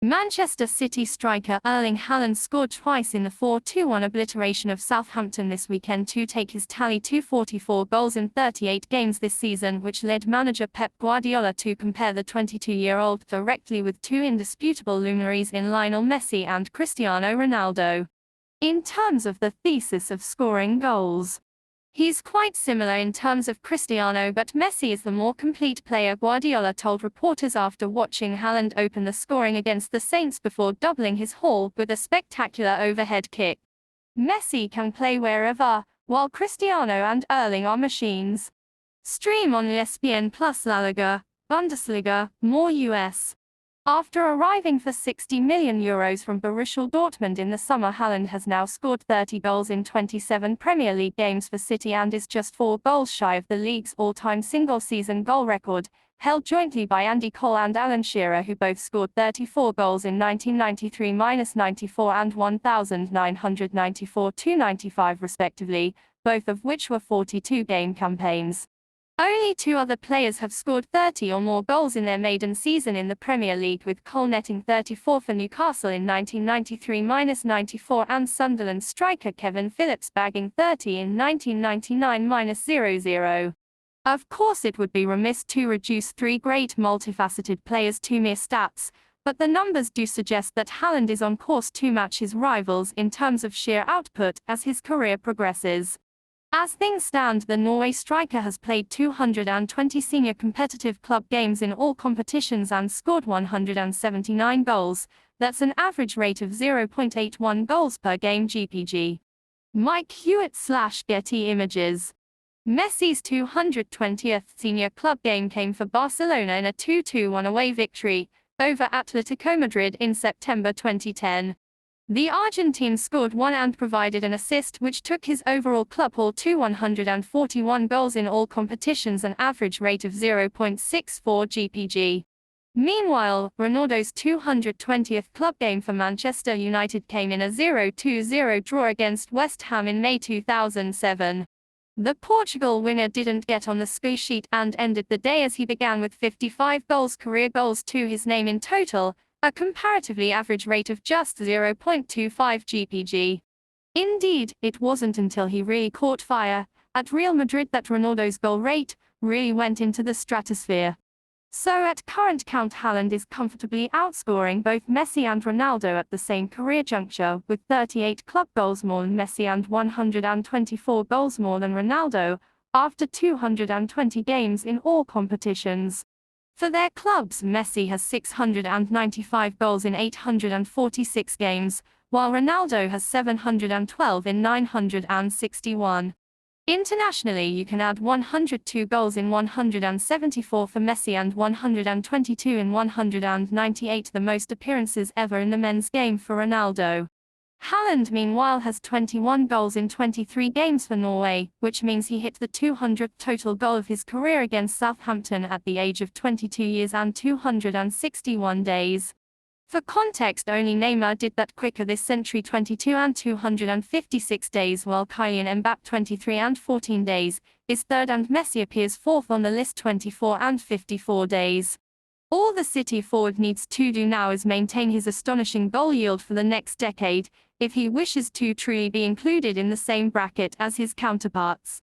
Manchester City striker Erling Haaland scored twice in the 4-2-1 obliteration of Southampton this weekend to take his tally to 44 goals in 38 games this season, which led manager Pep Guardiola to compare the 22-year-old directly with two indisputable luminaries in Lionel Messi and Cristiano Ronaldo. In terms of the thesis of scoring goals, he's quite similar in terms of Cristiano, but Messi is the more complete player, Guardiola told reporters after watching Haaland open the scoring against the Saints before doubling his haul with a spectacular overhead kick. Messi can play wherever, while Cristiano and Erling are machines. Stream on ESPN Plus La Liga, Bundesliga, more US. After arriving for €60 million from Borussia Dortmund in the summer, Haaland has now scored 30 goals in 27 Premier League games for City and is just 4 goals shy of the league's all-time single-season goal record, held jointly by Andy Cole and Alan Shearer, who both scored 34 goals in 1993-94 and 1994-95 respectively, both of which were 42-game campaigns. Only two other players have scored 30 or more goals in their maiden season in the Premier League, with Cole netting 34 for Newcastle in 1993-94 and Sunderland striker Kevin Phillips bagging 30 in 1999-00. Of course, it would be remiss to reduce three great multifaceted players to mere stats, but the numbers do suggest that Haaland is on course to match his rivals in terms of sheer output as his career progresses. As things stand, the Norway striker has played 220 senior competitive club games in all competitions and scored 179 goals. That's an average rate of 0.81 goals per game GPG. Mike Hewitt/Getty Images. Messi's 220th senior club game came for Barcelona in a 2-1 away victory over Atletico Madrid in September 2010. The Argentine scored one and provided an assist, which took his overall club haul to 141 goals in all competitions, an average rate of 0.64 GPG. Meanwhile, Ronaldo's 220th club game for Manchester United came in a 0-0 draw against West Ham in May 2007. The Portugal winger didn't get on the score sheet and ended the day as he began with 55 career goals to his name in total, a comparatively average rate of just 0.25 GPG. Indeed, it wasn't until he really caught fire at Real Madrid that Ronaldo's goal rate really went into the stratosphere. So at current count, Haaland is comfortably outscoring both Messi and Ronaldo at the same career juncture, with 38 club goals more than Messi and 124 goals more than Ronaldo, after 220 games in all competitions. For their clubs, Messi has 695 goals in 846 games, while Ronaldo has 712 in 961. Internationally, you can add 102 goals in 174 for Messi and 122 in 198, the most appearances ever in the men's game for Ronaldo. Haaland, meanwhile, has 21 goals in 23 games for Norway, which means he hit the 200th total goal of his career against Southampton at the age of 22 years and 261 days. For context, only Neymar did that quicker this century, 22 and 256 days, while Kylian Mbappé, 23 and 14 days, is third, and Messi appears fourth on the list, 24 and 54 days. All the City forward needs to do now is maintain his astonishing goal yield for the next decade, if he wishes to truly be included in the same bracket as his counterparts.